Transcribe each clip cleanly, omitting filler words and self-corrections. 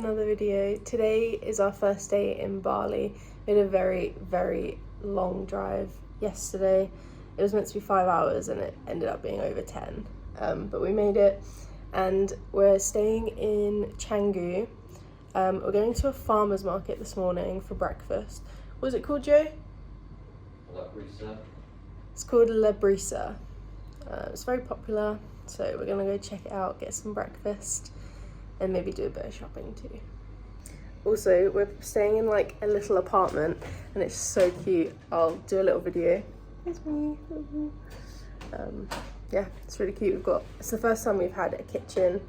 another video. Today is our first day in Bali. We had a very long drive yesterday. It was meant to be 5 hours and it ended up being over 10, but we made it and we're staying in Canggu. We're going to a farmer's market this morning for breakfast. What was it called, Joe? La Brisa. It's called La Brisa. It's very popular, so we're gonna go check it out, get some breakfast and maybe do a bit of shopping too. Also, we're staying in like a little apartment and it's so cute. I'll do a little video. Here's me. Yeah, it's really cute. It's the first time we've had a kitchen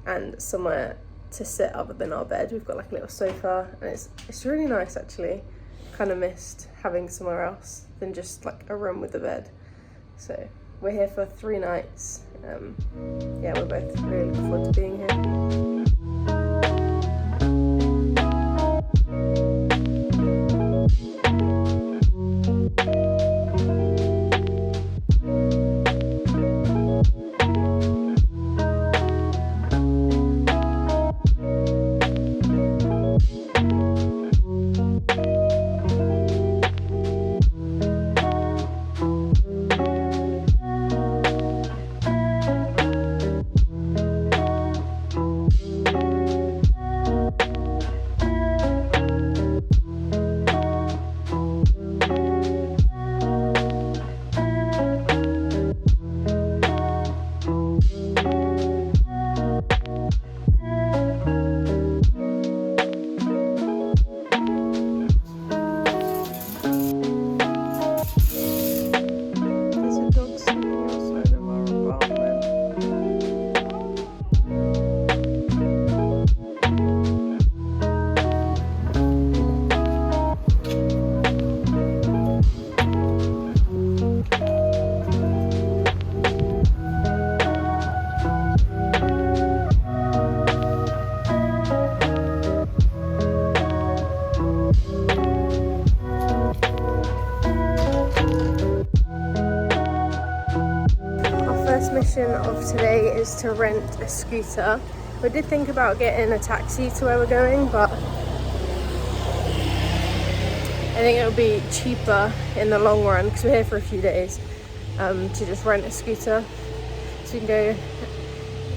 and somewhere to sit other than our bed. We've got like a little sofa and it's really nice actually. Kind of missed having somewhere else than just like a room with a bed. So we're here for 3 nights. Yeah, we're both really looking forward to being here. Mission of today is to rent a scooter. We did think about getting a taxi to where we're going, but I think it'll be cheaper in the long run because we're here for a few days to just rent a scooter so we can go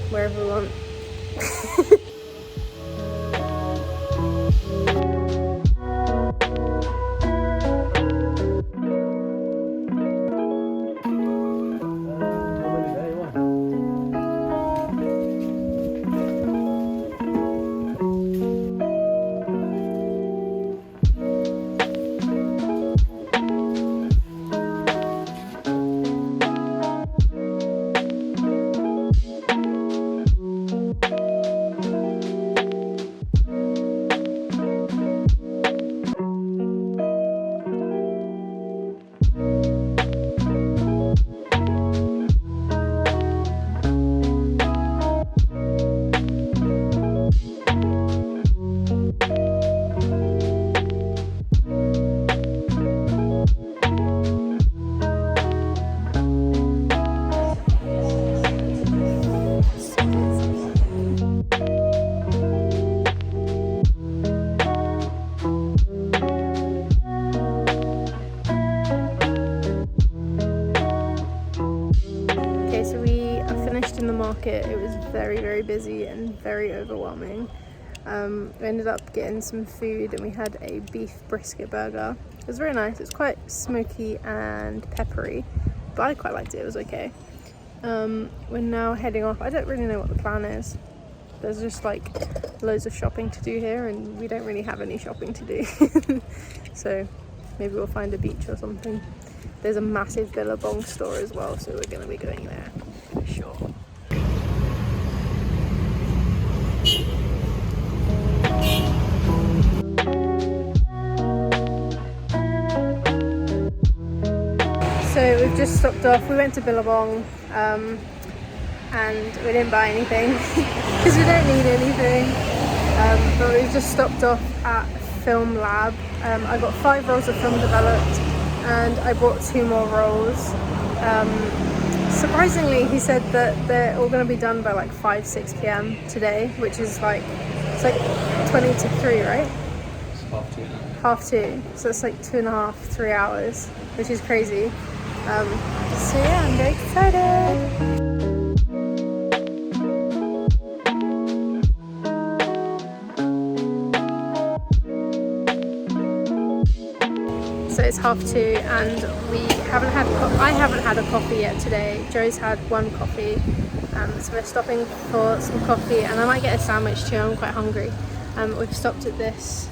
wherever we want. In the market, it was very busy and very overwhelming. We ended up getting some food and we had a beef brisket burger. It was very nice. It's quite smoky and peppery, but I quite liked it. It was okay. We're now heading off. I don't really know what the plan is. There's just like loads of shopping to do here and we don't really have any shopping to do. So maybe we'll find a beach or something. There's a massive Billabong store as well, so we're going to be going there for sure. So we've just stopped off. We went to Billabong and we didn't buy anything because we don't need anything. But we've just stopped off at Film Lab. I got 5 rolls of film developed and I bought 2 more rolls. Surprisingly, he said that they're all going to be done by like 5-6 p.m. today, which is like It's like 20 to 3, right? It's half 2 now. Half 2. So it's like 2.5, 3 hours, which is crazy. So yeah, I'm very excited. So it's half 2 and I haven't had a coffee yet today. Joe's had one coffee. So we're stopping for some coffee and I might get a sandwich too. I'm quite hungry. We've stopped at this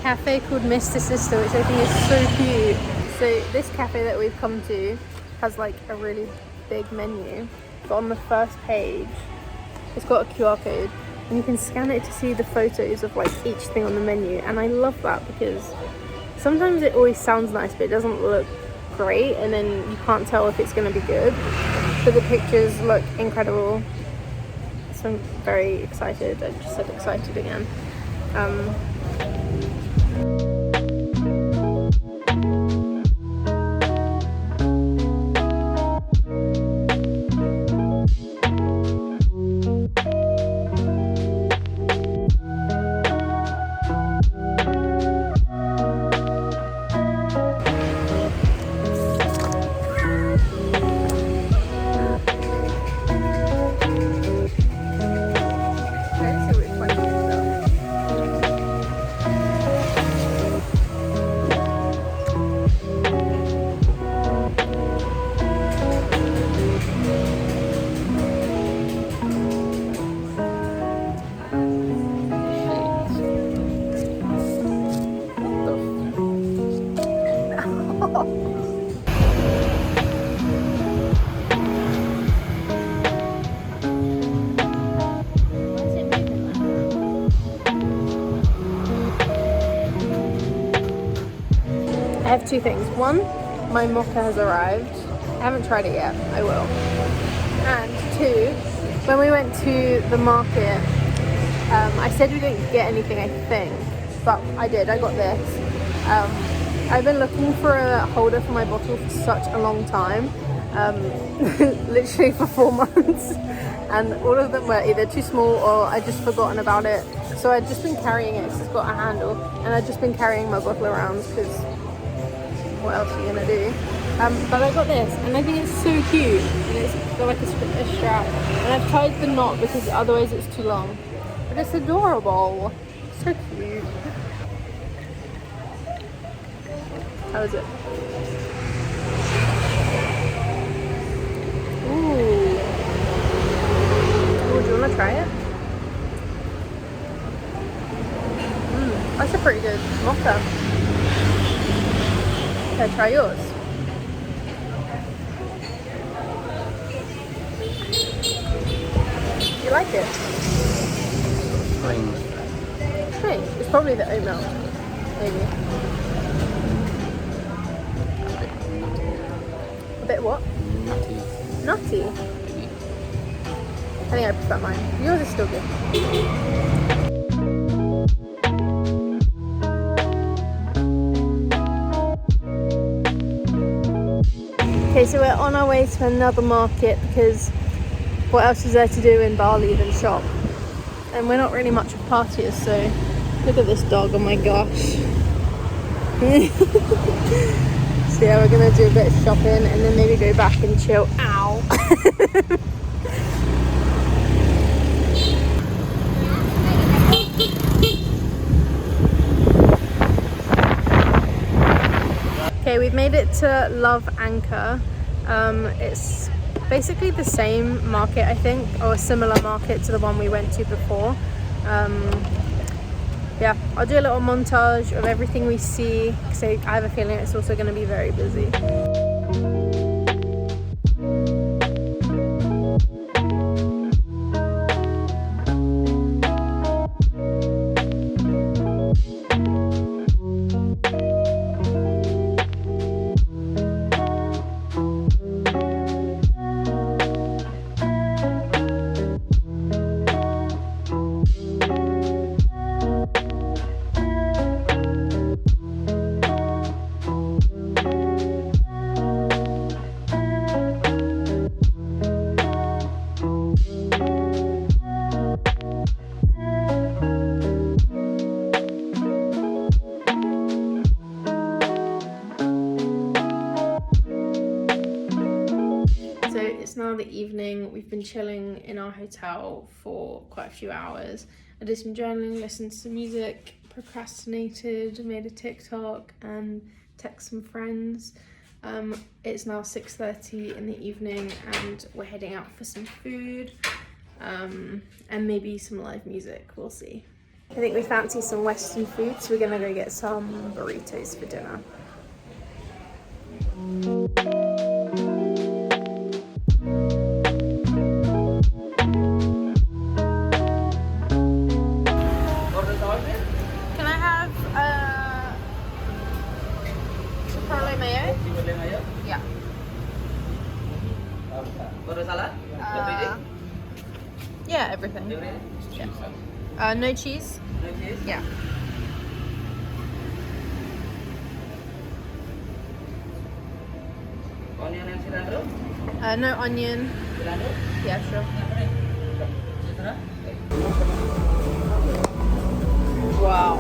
cafe called Mr. Sister, which I think is so cute. So this cafe that we've come to has like a really big menu, but on the first page it's got a QR code and you can scan it to see the photos of like each thing on the menu, and I love that because sometimes it always sounds nice but it doesn't look great and then you can't tell if it's going to be good, but the pictures look incredible. So I'm very excited. I just said excited again. I have two things. One, my mocha has arrived. I haven't tried it yet. I will. And two, when we went to the market, I said we didn't get anything, I think, but I did. I got this. I've been looking for a holder for my bottle for such a long time, literally for 4 months, and all of them were either too small or I'd just forgotten about it. So I'd just been carrying it because it's got a handle, and I'd just been carrying my bottle around because what else are you gonna do? But I got this and I think it's so cute, and it's got like a strap, and I've tied the knot because otherwise it's too long, but it's adorable. So cute. How is it? Ooh. Ooh, do you want to try it? That's a pretty good mocha. Okay, try yours. Do you like it? Strange. It's probably the oat milk, maybe. A bit what? Nutty. I think I prefer mine. Yours is still good. Okay, so we're on our way to another market because what else is there to do in Bali than shop? And we're not really much of partiers, so look at this dog, oh my gosh. So yeah, we're gonna do a bit of shopping and then maybe go back and chill. Ow! Okay, we've made it to Love Anchor. It's basically the same market, I think, or a similar market to the one we went to before. Yeah, I'll do a little montage of everything we see because I have a feeling it's also going to be very busy. now the evening. We've been chilling in our hotel for quite a few hours. I did some journaling, listened to some music, procrastinated, made a TikTok and text some friends. It's now 6:30 in the evening and we're heading out for some food and maybe some live music, we'll see. I think we fancy some Western food, so we're gonna go get some burritos for dinner. Can I have chipotle mayo? Yeah. Yeah, everything. Yeah. No cheese? No cheese? Yeah. Onion and cilantro? No onion. Cilantro? Yeah, sure. Wow.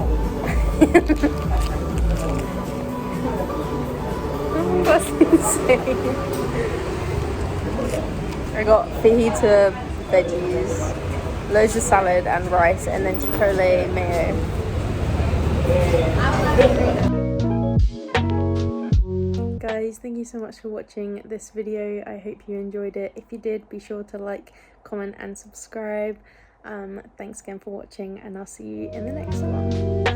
That's insane. I got fajita veggies, loads of salad and rice, and then chipotle mayo. Guys, thank you so much for watching this video. I hope you enjoyed it. If you did, be sure to like, comment and subscribe. Thanks again for watching, and I'll see you in the next one.